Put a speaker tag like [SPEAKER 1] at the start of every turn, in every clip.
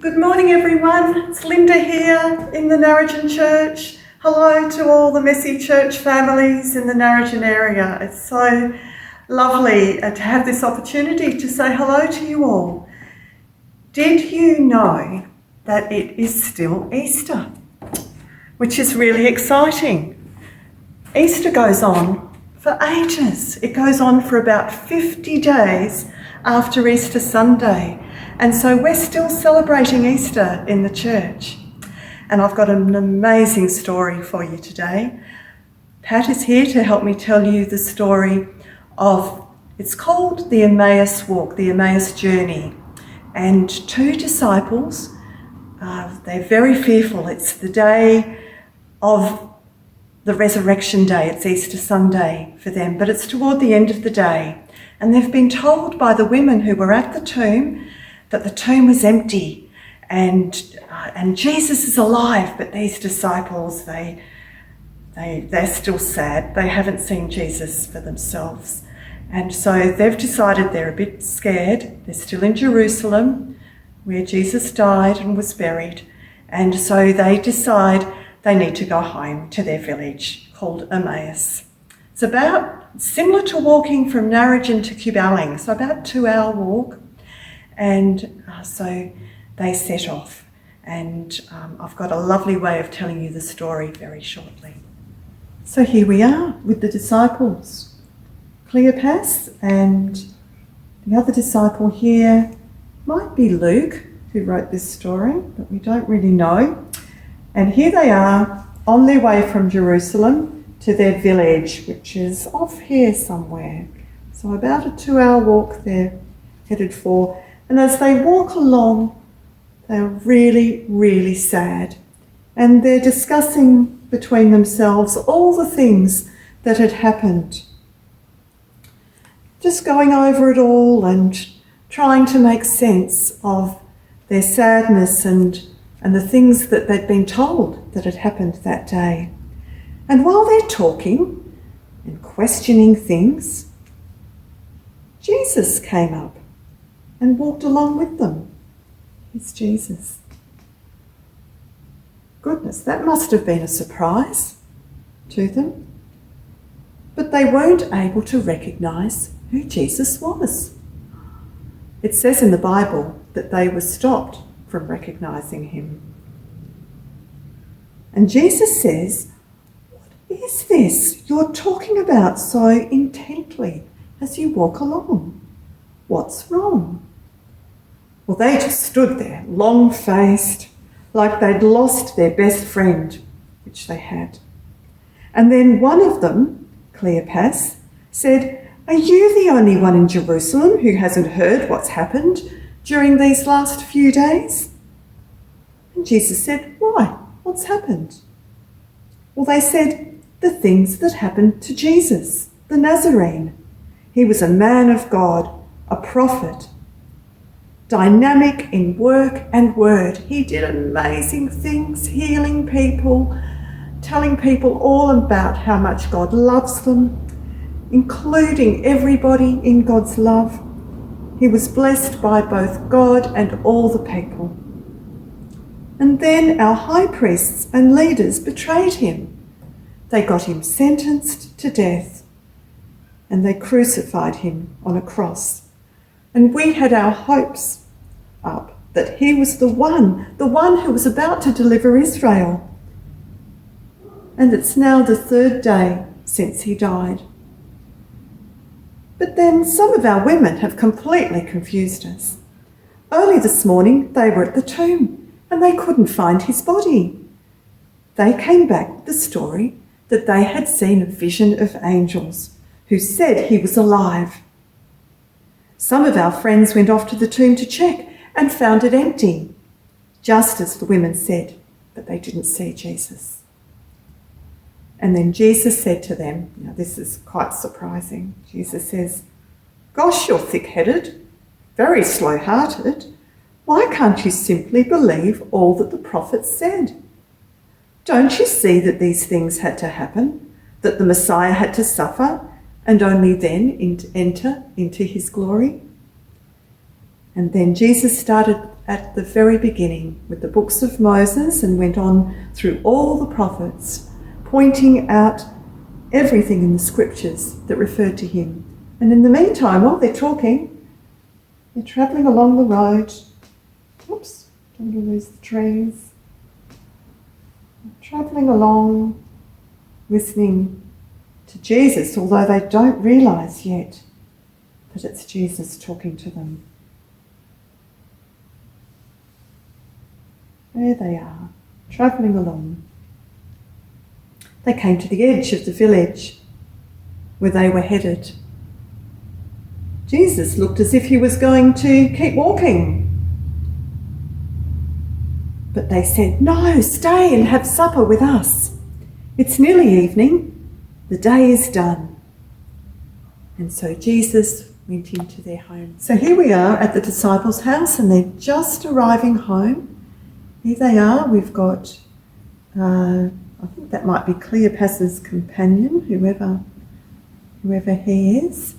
[SPEAKER 1] Good morning everyone, it's Lynda here in the Narrogin church. Hello to all the messy church families in the Narrogin area. It's so lovely to have this opportunity to say hello to you all. Did you know that it is still Easter? Which is really exciting. Easter goes on for ages. It goes on for about 50 days after Easter Sunday. And so we're still celebrating Easter in the church. And I've got an amazing story for you today. Pat is here to help me tell you the story of, it's called the Emmaus Walk, the Emmaus Journey. And two disciples, they're very fearful. It's the day of the resurrection day. It's Easter Sunday for them, but it's toward the end of the day. And they've been told by the women who were at the tomb that the tomb was empty and Jesus is alive, but these disciples, they're still sad. They haven't seen Jesus for themselves. And so they've decided they're a bit scared. They're still in Jerusalem, where Jesus died and was buried. And so they decide they need to go home to their village called Emmaus. It's about similar to walking from Narrogin to Pingelly, so about a 2-hour walk. And so they set off. And I've got a lovely way of telling you the story very shortly. So here we are with the disciples. Cleopas and the other disciple here might be Luke, who wrote this story, but we don't really know. And here they are on their way from Jerusalem to their village, which is off here somewhere. So about a 2-hour walk they're headed for. And as they walk along, they're really, really sad. And they're discussing between themselves all the things that had happened. Just going over it all and trying to make sense of their sadness and the things that they'd been told that had happened that day. And while they're talking and questioning things, Jesus came up and walked along with them. It's Jesus. Goodness, that must have been a surprise to them. But they weren't able to recognise who Jesus was. It says in the Bible that they were stopped from recognising him. And Jesus says, "What is this you're talking about so intently as you walk along? What's wrong?" Well, they just stood there, long-faced, like they'd lost their best friend, which they had. And then one of them, Cleopas, said, "Are you the only one in Jerusalem who hasn't heard what's happened during these last few days?" And Jesus said, "Why? What's happened?" Well, they said, "The things that happened to Jesus, the Nazarene. He was a man of God, a prophet, dynamic in work and word. He did amazing things, healing people, telling people all about how much God loves them, including everybody in God's love. He was blessed by both God and all the people. And then our high priests and leaders betrayed him. They got him sentenced to death, and they crucified him on a cross. And we had our hopes up that he was the one who was about to deliver Israel. And it's now the 3rd day since he died. But then some of our women have completely confused us. Early this morning, they were at the tomb and they couldn't find his body. They came back with the story that they had seen a vision of angels who said he was alive. Some of our friends went off to the tomb to check and found it empty, just as the women said, but they didn't see Jesus. And then Jesus said to them, now this is quite surprising, Jesus says, "Gosh, you're thick-headed, very slow-hearted. Why can't you simply believe all that the prophets said? Don't you see that these things had to happen, that the Messiah had to suffer, and only then enter into his glory?" And then Jesus started at the very beginning with the books of Moses and went on through all the prophets, pointing out everything in the scriptures that referred to him. And in the meantime, while they're talking, they're travelling along the road. Oops, don't want to lose the trees. Travelling along, listening to Jesus, although they don't realise yet that it's Jesus talking to them. There they are, travelling along. They came to the edge of the village where they were headed. Jesus looked as if he was going to keep walking. But they said, "No, stay and have supper with us. It's nearly evening. The day is done." And so Jesus went into their home. So here we are at the disciples' house and they're just arriving home. Here they are. We've got, I think that might be Cleopas's companion, whoever he is.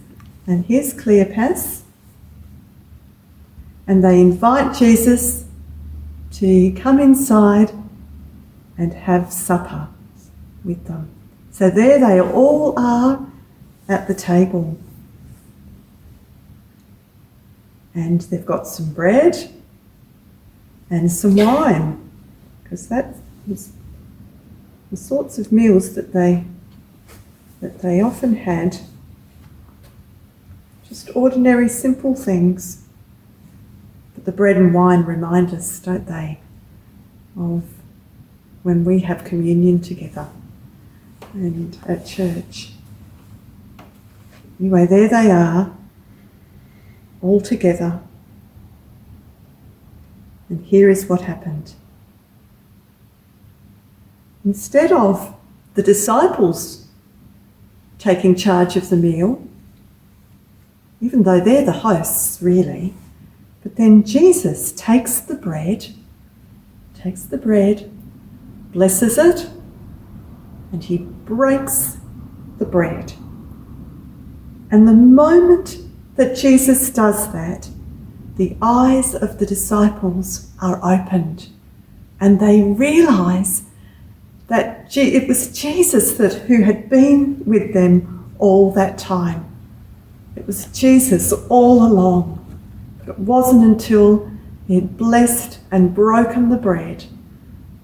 [SPEAKER 1] And here's Cleopas. And they invite Jesus to come inside and have supper with them. So there they all are at the table. And they've got some bread and some wine, because that was the sorts of meals that they often had. Just ordinary, simple things. But the bread and wine remind us, don't they, of when we have communion together and at church. Anyway, there they are, all together. And here is what happened. Instead of the disciples taking charge of the meal, even though they're the hosts, really, but then Jesus takes the bread, blesses it, and he breaks the bread. And the moment that Jesus does that, the eyes of the disciples are opened and they realise that it was Jesus who had been with them all that time. It was Jesus all along. It wasn't until he had blessed and broken the bread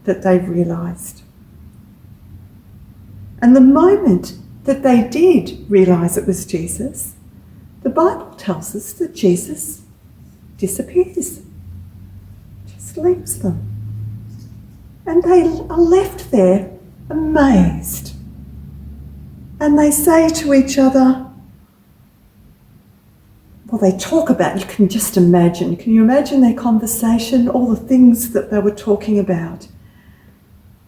[SPEAKER 1] that they realised. And the moment that they did realise it was Jesus, the Bible tells us that Jesus disappears, just leaves them. And they are left there amazed. And they say to each other, well, they talk about, you can just imagine, can you imagine their conversation, all the things that they were talking about?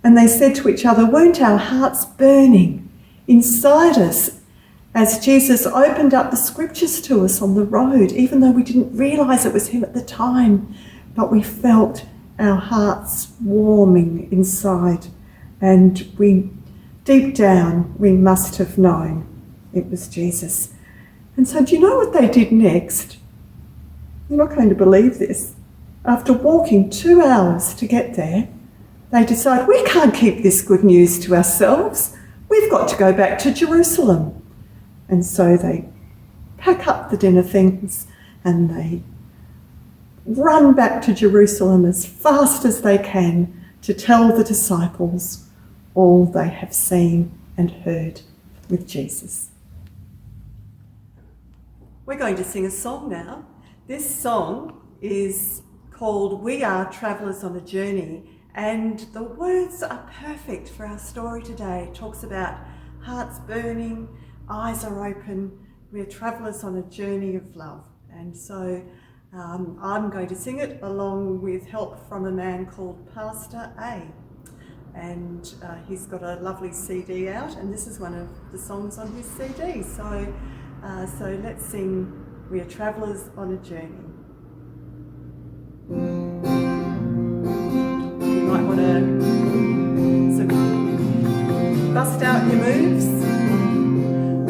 [SPEAKER 1] And they said to each other, weren't our hearts burning inside us as Jesus opened up the scriptures to us on the road, even though we didn't realise it was him at the time, but we felt our hearts warming inside, and we, deep down, we must have known it was Jesus. And so do you know what they did next? You're not going to believe this. After walking 2 hours to get there, they decide, we can't keep this good news to ourselves. We've got to go back to Jerusalem. And so they pack up the dinner things and they run back to Jerusalem as fast as they can to tell the disciples all they have seen and heard with Jesus. We're going to sing a song now. This song is called We Are Travellers on a Journey, and the words are perfect for our story today. It talks about hearts burning, eyes are open, we're travellers on a journey of love. And so I'm going to sing it along with help from a man called Pastor A. And he's got a lovely CD out, and this is one of the songs on his CD. So let's sing We Are Travellers on a Journey. You might want to bust out your moves.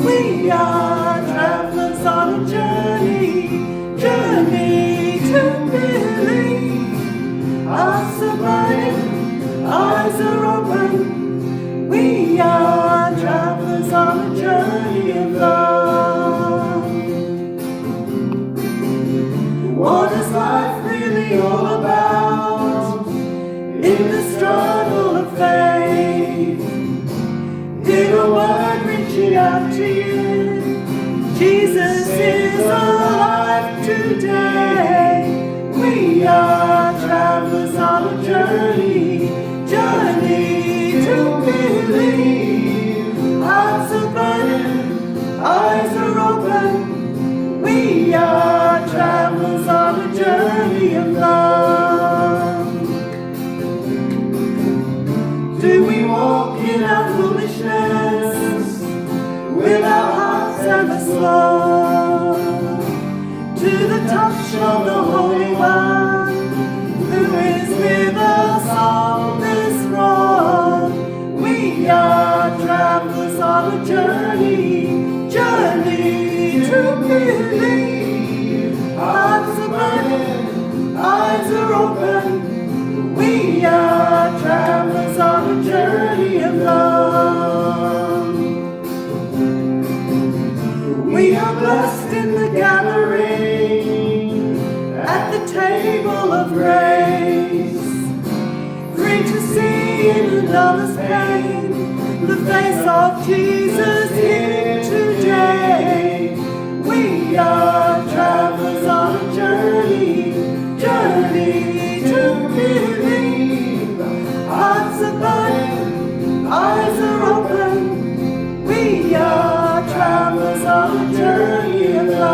[SPEAKER 1] We are travellers on a journey to Pingelly. Jesus is alive today. We are travelers on a journey, journey to believe. Hearts are burning, eyes are open. We are travelers on a journey of love. Do we walk in our foolishness? With our hearts ever slow to the touch of the Holy One, who is with us on this road. We are travelers on a journey, journey to believe. Hearts are burning, eyes are open. We are travelers on a journey of love. We are blessed in the gathering, at the table of grace, free to see in another's pain the face of Jesus here today. We are travelers on a journey, journey to believe. Hearts are burning, eyes are open. We are travelers on a journey of love.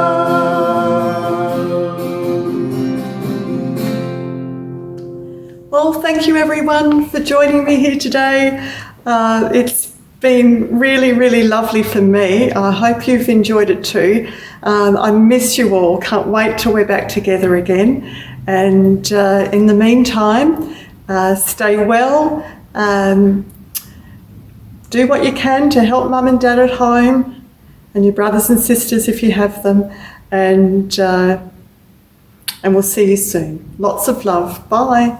[SPEAKER 1] Well, thank you everyone for joining me here today. It's been really, really lovely for me. I hope you've enjoyed it too. I miss you all. Can't wait till we're back together again. And in the meantime, stay well. Do what you can to help Mum and Dad at home, and your brothers and sisters if you have them, and we'll see you soon. Lots of love. Bye.